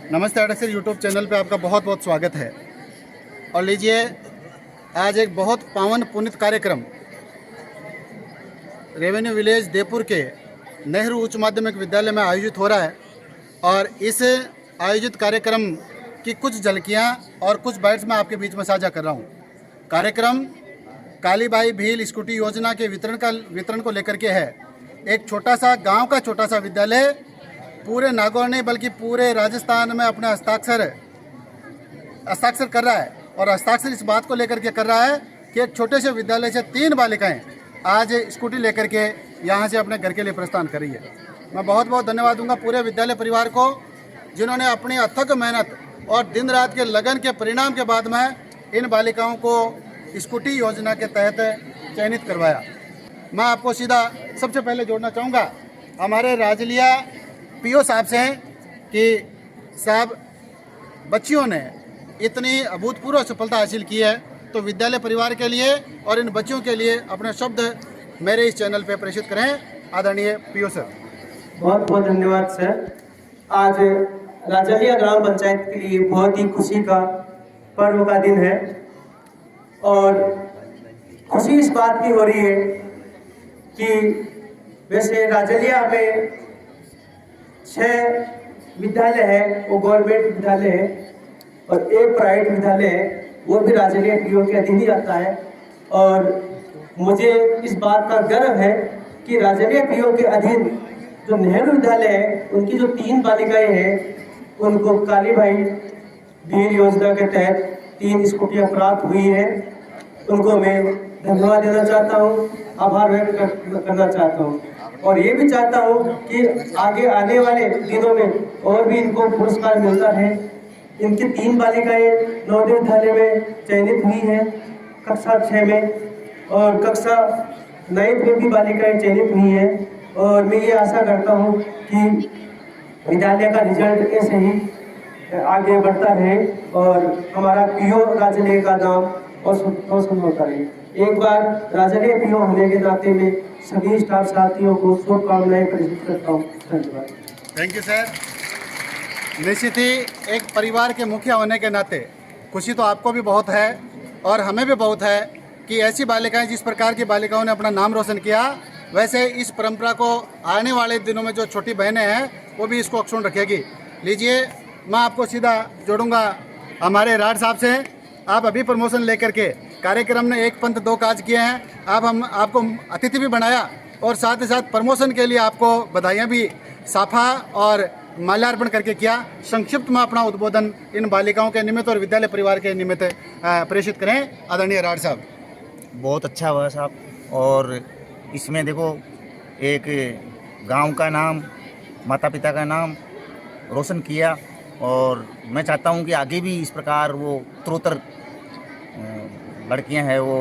नमस्ते अडक्सर YouTube channel पे आपका बहुत बहुत स्वागत है। और लीजिए, आज एक बहुत पावन पुनित कार्यक्रम रेवेन्यू विलेज देवपुर के नेहरू उच्च माध्यमिक विद्यालय में आयोजित हो रहा है। और इस आयोजित कार्यक्रम की कुछ झलकियां और कुछ बाइट्स मैं आपके बीच में साझा कर रहा हूं। कार्यक्रम कालीबाई भील स्कूटी योजना के वितरण को लेकर के है। एक छोटा सा गांव का छोटा सा विद्यालय पूरे नागौर नहीं बल्कि पूरे राजस्थान में अपने हस्ताक्षर कर रहा है। और हस्ताक्षर इस बात को लेकर के कर रहा है कि एक छोटे से विद्यालय से 3 बालिकाएं आज स्कूटी लेकर के यहाँ से अपने घर के लिए प्रस्थान कर रही है। मैं बहुत बहुत धन्यवाद दूंगा पूरे विद्यालय परिवार को, जिन्होंने अपनी अथक मेहनत और दिन रात के लगन के परिणाम के बाद में इन बालिकाओं को स्कूटी योजना के तहत चयनित करवाया। मैं आपको सीधा सबसे पहले जोड़ना चाहूँगा हमारे राजलिया पीओ साहब से कि साहब, बच्चियों ने इतनी अभूतपूर्व सफलता हासिल की है, तो विद्यालय परिवार के लिए और इन बच्चियों के लिए अपने शब्द मेरे इस चैनल पे प्रेषित करें। आदरणीय पीओ सर। बहुत बहुत धन्यवाद सर। आज राजलिया ग्राम पंचायत के लिए बहुत ही खुशी का पर्व का दिन है और खुशी इस बात की हो रही है कि वैसे राजलिया में 6 विद्यालय है, वो गवर्नमेंट विद्यालय है और एक प्राइवेट विद्यालय है, वो भी राजलिया पीओ के अधीन ही आता है। और मुझे इस बात का गर्व है कि राजलिया पीओ के अधीन जो नेहरू विद्यालय है, उनकी जो 3 बालिकाएं हैं, उनको कालीबाई भील योजना के तहत 3 स्कूटियाँ प्राप्त हुई हैं। उनको मैं धन्यवाद देना चाहता हूँ, आभार व्यक्त करना चाहता हूँ और ये भी चाहता हूँ कि आगे आने वाले दिनों में और भी इनको पुरस्कार मिलता है। इनकी 3 बालिकाएं नवोदय विद्यालय में चयनित हुई हैं कक्षा 6 में और कक्षा 9 में भी बालिकाएं चयनित हुई हैं। और मैं ये आशा करता हूँ कि विद्यालय का रिजल्ट ऐसे ही आगे बढ़ता रहे और हमारा पीओ राजलिया का नाम रोशन होता रहे। एक बार राजलिया पीओ होने के नाते में सभी स्टाफ साथियों को शुभकामनाएं प्रेषित करता हूँ। धन्यवाद। Thank you sir. निश्चित ही एक परिवार के मुखिया होने के नाते खुशी तो आपको भी बहुत है और हमें भी बहुत है कि ऐसी बालिकाएं, जिस प्रकार की बालिकाओं ने अपना नाम रोशन किया, वैसे इस परंपरा को आने वाले दिनों में जो छोटी बहनें हैं वो भी इसको अक्षुण्ण रखेगी। लीजिए, मैं आपको सीधा जोड़ूंगा हमारे राड साहब से। आप अभी प्रमोशन लेकर के कार्यक्रम ने 1 पंथ 2 काज किए हैं। हम आपको अतिथि भी बनाया और साथ ही साथ प्रमोशन के लिए आपको बधाइयाँ भी साफा और माल्यार्पण करके किया। संक्षिप्त में अपना उद्बोधन इन बालिकाओं के निमित्त और विद्यालय परिवार के निमित्त प्रेषित करें। आदरणीय राड साहब। बहुत अच्छा हुआ साहब। और इसमें देखो, एक गांव का नाम, माता पिता का नाम रोशन किया और मैं चाहता हूं कि आगे भी इस प्रकार वो उत्तरोत्तर लड़कियां हैं वो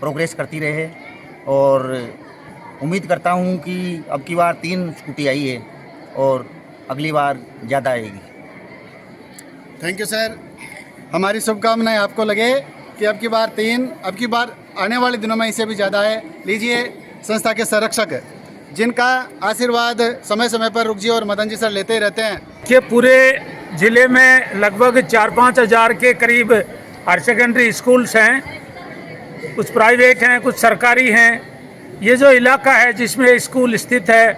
प्रोग्रेस करती रहे। और उम्मीद करता हूं कि अब की बार 3 स्कूटी आई है और अगली बार ज़्यादा आएगी। Thank you sir. हमारी शुभकामनाएं आपको लगे कि अब की बार 3, अब की बार आने वाले दिनों में इससे भी ज़्यादा है। लीजिए, संस्था के संरक्षक, जिनका आशीर्वाद समय समय पर रुक जी और मदन जी सर लेते ही रहते हैं। कि पूरे ज़िले में लगभग 4-5 हज़ार के करीब हायर सेकेंडरी स्कूल्स हैं, कुछ प्राइवेट हैं, कुछ सरकारी हैं। ये जो इलाका है जिसमें स्कूल स्थित है,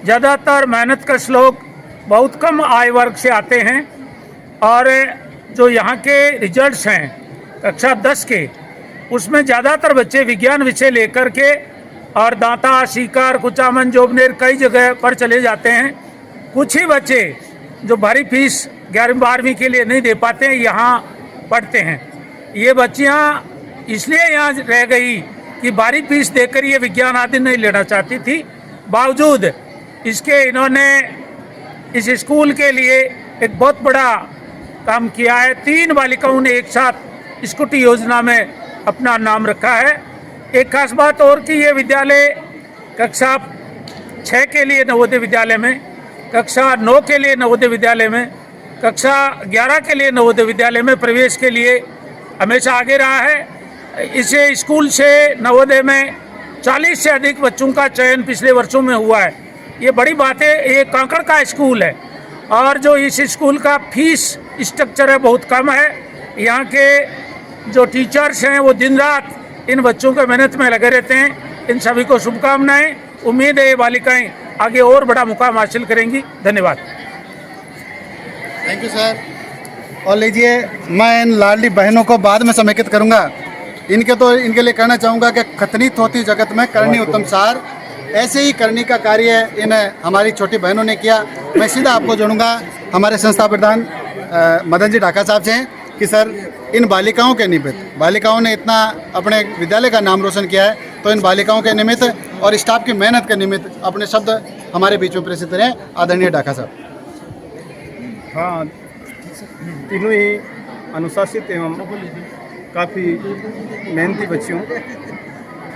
ज़्यादातर मेहनतकश लोग बहुत कम आय वर्ग से आते हैं और जो यहाँ के रिजल्ट्स हैं कक्षा 10 के, उसमें ज़्यादातर बच्चे विज्ञान विषय लेकर के और दांता, सीकर, कुचामन, जोबनेर कई जगह पर चले जाते हैं। कुछ ही बच्चे जो भारी फीस 11वीं 12वीं के लिए नहीं दे पाते हैं, यहाँ पढ़ते हैं। ये बच्चियाँ इसलिए यहाँ रह गई कि भारी फीस देकर ये विज्ञान आदि नहीं लेना चाहती थी। बावजूद इसके इन्होंने इस स्कूल के लिए एक बहुत बड़ा काम किया है। 3 बालिकाओं ने एक साथ स्कूटी योजना में अपना नाम रखा है। एक खास बात और कि ये विद्यालय कक्षा 6 के लिए नवोदय विद्यालय में, कक्षा 9 के लिए नवोदय विद्यालय में, कक्षा 11 के लिए नवोदय विद्यालय में प्रवेश के लिए हमेशा आगे रहा है। इसे स्कूल से नवोदय में 40 से अधिक बच्चों का चयन पिछले वर्षों में हुआ है। ये बड़ी बात है। ये कांकड़ का स्कूल है और जो इस स्कूल का फीस स्ट्रक्चर है बहुत कम है। यहाँ के जो टीचर्स हैं वो दिन रात इन बच्चों के मेहनत में लगे रहते हैं। इन सभी को शुभकामनाएं। उम्मीद है ये बालिकाएं आगे और बड़ा मुकाम हासिल करेंगी। धन्यवाद। Thank you sir. और लीजिए, मैं इन लाडली बहनों को बाद में समेकित करूंगा। इनके लिए कहना चाहूँगा कि खतनी थोती जगत में करनी उत्तम सार, ऐसे ही करनी का कार्य इन हमारी छोटी बहनों ने किया। मैं सीधा आपको जोड़ूंगा हमारे संस्था प्रधान मदन जी ढाका साहब से कि सर, इन बालिकाओं के निमित्त, बालिकाओं ने इतना अपने विद्यालय का नाम रोशन किया है, तो इन बालिकाओं के निमित्त और स्टाफ की मेहनत के निमित्त अपने शब्द हमारे बीच में प्रेषित करें। आदरणीय ढाका साहब। हाँ, तीनों ही अनुशासित एवं काफ़ी मेहनती बच्चियों,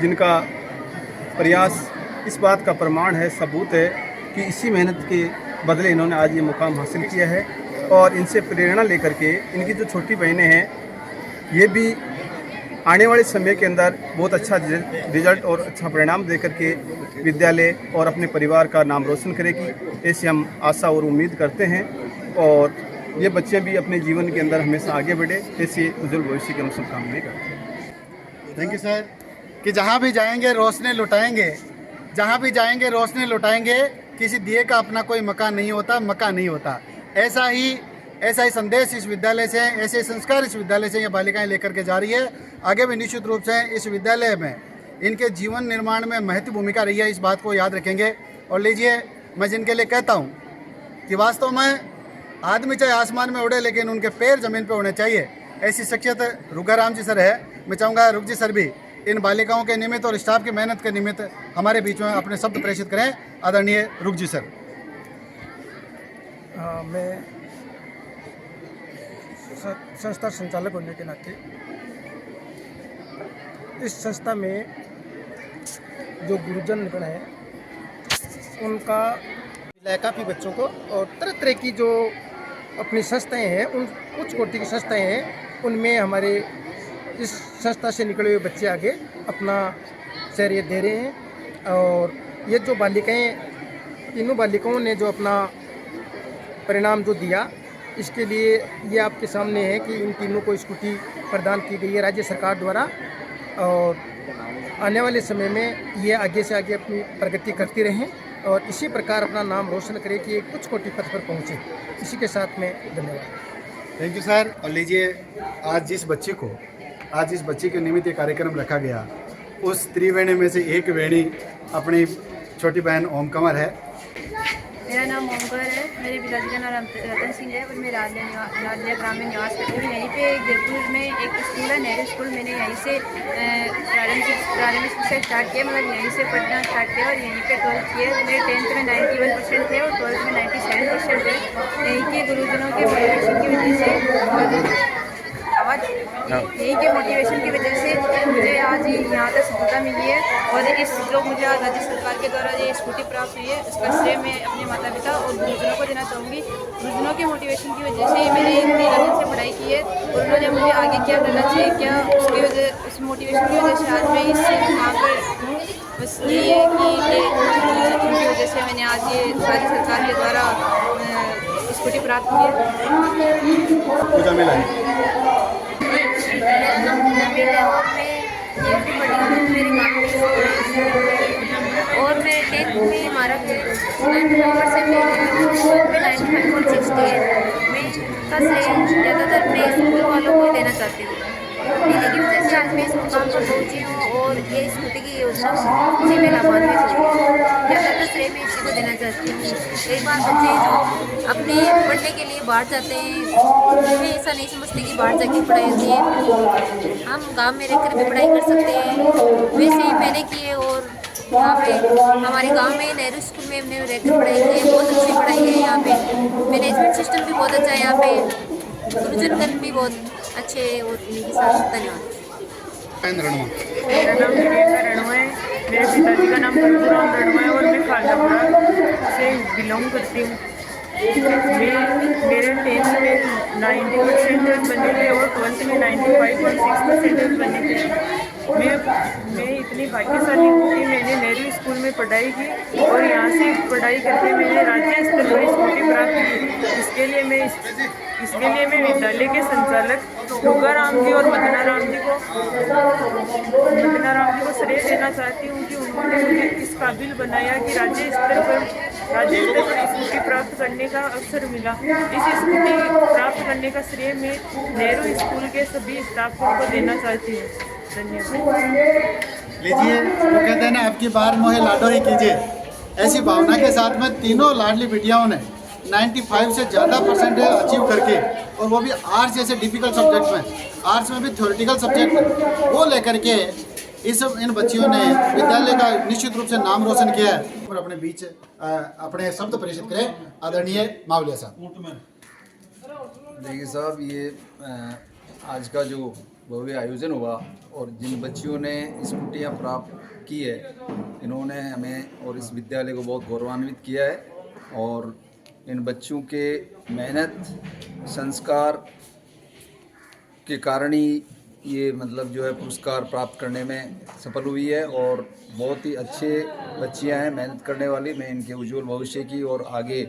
जिनका प्रयास इस बात का प्रमाण है, सबूत है कि इसी मेहनत के बदले इन्होंने आज ये मुकाम हासिल किया है। और इनसे प्रेरणा लेकर के इनकी जो छोटी बहनें हैं, ये भी आने वाले समय के अंदर बहुत अच्छा रिजल्ट और अच्छा परिणाम देकर के विद्यालय और अपने परिवार का नाम रोशन करेगी, ऐसी हम आशा और उम्मीद करते हैं। और ये बच्चे भी अपने जीवन के अंदर हमेशा आगे बढ़े, ऐसे उज्जवल भविष्य की हम शुभकामनाएं करते हैं। Thank you sir. कि जहाँ भी जाएंगे रोशनी लुटाएंगे, जहाँ भी जाएंगे रोशनी लुटाएंगे, किसी दिए का अपना कोई मकान नहीं होता, मकान नहीं होता। ऐसा ही संदेश इस विद्यालय से, ऐसे संस्कार इस विद्यालय से ये बालिकाएं लेकर के जा रही है। आगे भी निश्चित रूप से इस विद्यालय में इनके जीवन निर्माण में महत्वपूर्ण भूमिका रही है, इस बात को याद रखेंगे। और लीजिए, मैं जिनके लिए कहता हूँ कि वास्तव में आदमी चाहे आसमान में उड़े, लेकिन उनके पैर ज़मीन पर होने चाहिए, ऐसी शख्सियत रुगाराम जी सर है। मैं चाहूँगा रुग जी सर भी इन बालिकाओं के निमित्त और स्टाफ की मेहनत के निमित्त हमारे बीच में अपने शब्द प्रेषित करें। आदरणीय रुग जी सर। मैं संस्था संचालक होने के नाते इस संस्था में जो गुरुजन गण है उनका काफ़ी बच्चों को और तरह तरह की जो अपनी संस्थाएं हैं, उन उच्च कोटि की संस्थाएं हैं, उनमें हमारे इस संस्था से निकले हुए बच्चे आगे अपना शहरियत दे रहे हैं। और ये जो बालिकाएं, तीनों बालिकाओं ने जो अपना परिणाम जो दिया, इसके लिए ये आपके सामने है कि इन तीनों को स्कूटी प्रदान की गई है राज्य सरकार द्वारा। और आने वाले समय में ये आगे से आगे अपनी प्रगति करती रहें और इसी प्रकार अपना नाम रोशन करें कि एक उच्च कोटि पद पर पहुँचे। इसी के साथ में धन्यवाद। Thank you sir. और लीजिए, आज जिस बच्ची के निमित्त ये कार्यक्रम रखा गया, उस त्रिवेणी में से एक वेणी अपनी छोटी बहन ओम कंवर है। मेरा नाम ओमकर है। मेरे पिताजी का नाम रतन सिंह है और मैं लाडलिया ग्राम में निवास करती हूँ। यहीं पे जयपुर में एक स्कूल है, नेहरू स्कूल। मैंने यहीं से प्रारंभिक शिक्षा स्टार्ट किया, मतलब यहीं से पढ़ना स्टार्ट किया और यहीं पे 12th किया। मेरे 10th में 91% थे और 12th में 97% थे। यहीं के गुरुजनों के मोटिवेशन की वजह से यही के मोटिवेशन की वजह से मुझे आज यहाँ तक सफलता मिली है। और इस जो मुझे आज राज्य सरकार के द्वारा ये स्कूटी प्राप्त हुई है, उसका श्रेय मैं अपने माता पिता और गुरुजनों को देना चाहूँगी। गुरुजनों के मोटिवेशन की वजह से मैंने इतनी लगन से पढ़ाई की है और उन्होंने मुझे आगे क्या करना चाहिए, क्या उसकी वजह, उस मोटिवेशन की वजह से आज मैं इस यहाँ पर हूँ। बस यही है कि उनकी वजह से मैंने आज ये राज्य सरकार के द्वारा स्कूटी प्राप्त की है। पूजा मिला है। और मैं ये भी पढ़ी हूँ मेरे गाँव में। और मैं 10th में हमारा 95% है, 95.60 है। मैं इसका श्रेय ज़्यादातर अपने स्कूल वालों को देना चाहती हूँ। इन्हीं की वजह से आज मैं इस मुकाम पर पहुँची हूँ और ये स्कूटी की योजना से मैं लाभान्वित हुई। ज़्यादातर श्रेय मैं इसी को देना चाहती हूँ। कई बार बच्चे जो अपने पढ़ने के लिए बाहर जाते हैं, वे ऐसा नहीं समझते कि बाहर जाके पढ़ाई होती है। हम गांव में रहकर भी पढ़ाई कर सकते हैं। वैसे ही मैंने किए और यहाँ पे हमारे गांव में नेहरू स्कूल में हमने रहकर पढ़ाई की है। बहुत अच्छी पढ़ाई है यहाँ पे। मैनेजमेंट सिस्टम भी बहुत अच्छा है यहाँ पे। गुरुजनगण भी बहुत अच्छे हैं और इन्हीं के साथ धन्यवाद। मेरा नाम वीरेंद्र रणवा है। मेरे पिताजी का नाम परशुराम रणवा है और मैं खालसापुरा से बिलोंग करती हूँ। मेरे 10th में 90% बने थे और 12th में 95.6% बने थे। मैं इतनी भाग्यशाली हूँ कि मैंने नेहरू स्कूल में पढ़ाई की और यहाँ से पढ़ाई करके मैंने राज्य स्तर पर स्कूटी प्राप्त की। इसके लिए मैं विद्यालय के संचालक दुर्गाराम जी और मदना राम जी को श्रेय देना चाहती हूँ कि उन्होंने मुझे इस काबिल बनाया कि राज्य स्तर पर स्कूटी प्राप्त करने का अवसर मिला। इस स्कूटी प्राप्त करने का श्रेय मैं नेहरू स्कूल के सभी स्टाफों को देना चाहती हूँ। धन्यवाद। लीजिए, वो कहते हैं ना, अब की बार मोहे लाडो ही कीजिए। ऐसी भावना के साथ में तीनों लाडली बिटियाओं ने 95 से ज़्यादा परसेंटेज अचीव करके, और वो भी आर्ट्स जैसे डिफिकल्ट सब्जेक्ट में, आर्ट्स में भी थ्योरेटिकल सब्जेक्ट वो लेकर के इन बच्चियों ने विद्यालय का निश्चित रूप से नाम रोशन किया है। और अपने बीच अपने शब्द प्रेषित करें आदरणीय मावलिया साहब। देखिए साहब, ये आज का जो भव्य आयोजन हुआ और जिन बच्चियों ने स्कूटियाँ प्राप्त की है, इन्होंने हमें और इस विद्यालय को बहुत गौरवान्वित किया है। और इन बच्चों के मेहनत संस्कार के कारण ही ये मतलब जो है पुरस्कार प्राप्त करने में सफल हुई है। और बहुत ही अच्छे बच्चियां हैं, मेहनत करने वाली। मैं इनके उज्जवल भविष्य की और आगे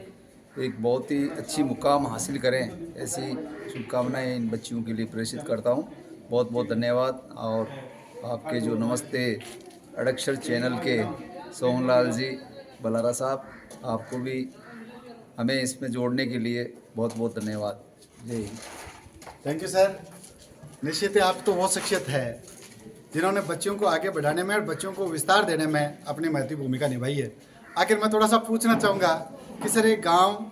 एक बहुत ही अच्छी मुकाम हासिल करें, ऐसी शुभकामनाएं इन बच्चियों के लिए प्रेषित करता हूं। बहुत बहुत धन्यवाद। और आपके जो नमस्ते अडक्षर चैनल के सोहनलाल जी बलारा साहब, आपको भी हमें इसमें जोड़ने के लिए बहुत बहुत धन्यवाद। जय हिंद। Thank you sir. निश्चित ही आप तो वो शख्सियत है जिन्होंने बच्चों को आगे बढ़ाने में और बच्चों को विस्तार देने में अपनी महत्वपूर्ण भूमिका निभाई है। आखिर मैं थोड़ा सा पूछना चाहूँगा कि सर, एक गांव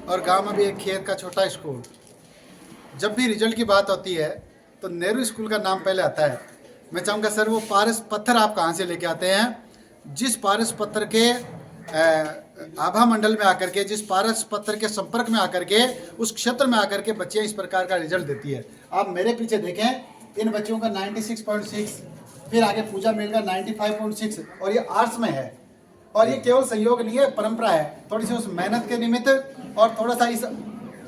और गांव में भी एक खेत का छोटा स्कूल, जब भी रिजल्ट की बात होती है तो नेहरू स्कूल का नाम पहले आता है। मैं चाहूँगा सर, वो पारस पत्थर आप कहाँ से लेके आते हैं, जिस पारस पत्थर के आभा मंडल में आकर के, जिस पारस पत्थर के संपर्क में आकर के, उस क्षेत्र में आकर के बच्चियाँ इस प्रकार का रिजल्ट देती है। आप मेरे पीछे देखें, इन बच्चों का 96.6, फिर आगे पूजा मेल का 95.6, और ये आर्ट्स में है। और ये केवल संयोग नहीं है, परंपरा है। थोड़ी सी उस मेहनत के निमित्त और थोड़ा सा इस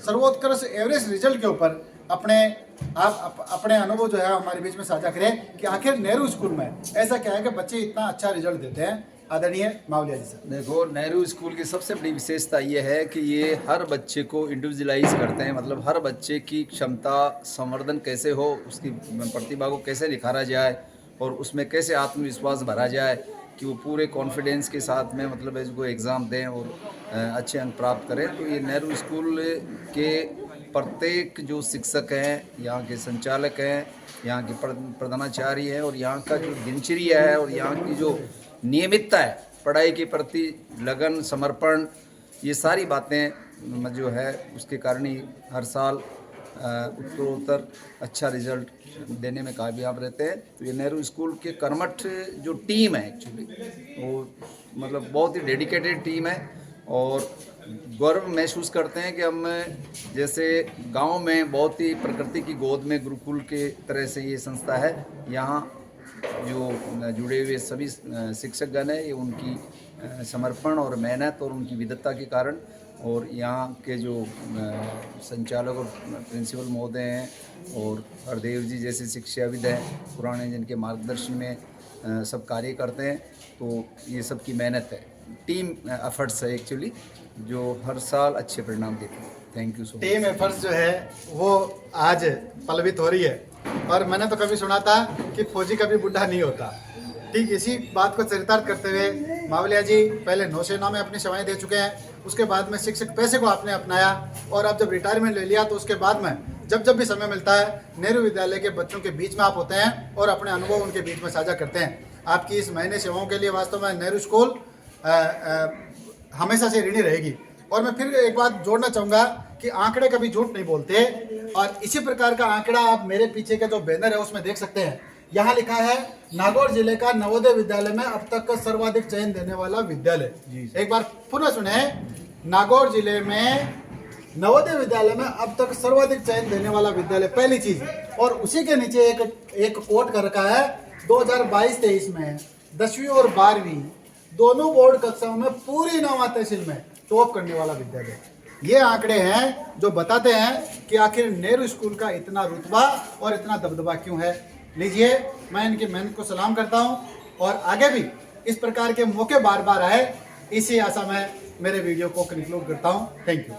सर्वोत्कृष्ट एवरेज रिजल्ट के ऊपर अपने अनुभव जो है हमारे बीच में साझा करें कि आखिर नेहरू स्कूल में ऐसा क्या है कि बच्चे इतना अच्छा रिजल्ट देते हैं। आदरणीय मावलिया जी सर। देखो, नेहरू स्कूल की सबसे बड़ी विशेषता ये है कि ये हर बच्चे को इंडिविजुअलाइज करते हैं। मतलब हर बच्चे की क्षमता संवर्धन कैसे हो, उसकी प्रतिभा को कैसे निखारा जाए और उसमें कैसे आत्मविश्वास भरा जाए कि वो पूरे कॉन्फिडेंस के साथ में मतलब इसको एग्ज़ाम दें और अच्छे अंक प्राप्त करें। तो ये नेहरू स्कूल के प्रत्येक जो शिक्षक हैं, यहाँ के संचालक हैं, यहाँ के प्रधानाचार्य हैं और यहाँ का जो दिनचर्या है और यहाँ की जो नियमितता है, पढ़ाई के प्रति लगन, समर्पण, ये सारी बातें जो है उसके कारण ही हर साल उत्तरोत्तर अच्छा रिजल्ट देने में कामयाब रहते हैं। तो ये नेहरू स्कूल के कर्मठ जो टीम है एक्चुअली, वो मतलब बहुत ही डेडिकेटेड टीम है और गर्व महसूस करते हैं कि हम जैसे गांव में बहुत ही प्रकृति की गोद में गुरुकुल के तरह से ये संस्था है। यहाँ जो जुड़े हुए सभी शिक्षकगण हैं, ये उनकी समर्पण और मेहनत और उनकी विद्वता के कारण, और यहाँ के जो संचालक और प्रिंसिपल महोदय हैं और हरदेव जी जैसे शिक्षाविद हैं पुराने, जिनके मार्गदर्शन में सब कार्य करते हैं। तो ये सब की मेहनत है, टीम एफर्ट्स है एक्चुअली, जो हर साल अच्छे परिणाम देते हैं। Thank you so much. Team efforts जो है वो आज पलवित हो रही है। और मैंने तो कभी सुना था कि फौजी कभी बुढ़ा नहीं होता। ठीक इसी बात को चरितार्थ करते हुए मावलिया जी पहले नौसेना में अपनी सेवाएं दे चुके हैं, उसके बाद में शिक्षक पेशे को आपने अपनाया और अब जब रिटायरमेंट ले लिया तो उसके बाद में जब भी समय मिलता है नेहरू विद्यालय के बच्चों के बीच में आप होते हैं और अपने अनुभव उनके बीच में साझा करते हैं। आपकी इस महीने सेवाओं के लिए वास्तव में नेहरू स्कूल हमेशा से ऋणी रहेगी। और मैं फिर एक बात जोड़ना चाहूँगा कि आंकड़े कभी झूठ नहीं बोलते, और इसी प्रकार का आंकड़ा आप मेरे पीछे का जो बैनर है उसमें देख सकते हैं। यहाँ लिखा है नागौर जिले का नवोदय विद्यालय में अब तक का सर्वाधिक चयन देने वाला विद्यालय। एक बार पुनः सुने, नागौर जिले में नवोदय विद्यालय में अब तक सर्वाधिक चयन देने वाला विद्यालय, पहली चीज। और उसी के नीचे एक कोट कर रखा है 2022-23 में 10वीं और 12वीं दोनों बोर्ड कक्षाओं में पूरी नवा तहसील में टॉप करने वाला विद्यालय। ये आंकड़े हैं जो बताते हैं कि आखिर नेहरू स्कूल का इतना रुतबा और इतना दबदबा क्यों है। लीजिए मैं इनकी मेहनत को सलाम करता हूँ और आगे भी इस प्रकार के मौके बार बार आए, इसी आशा में मेरे वीडियो को कंक्लूड करता हूँ। Thank you.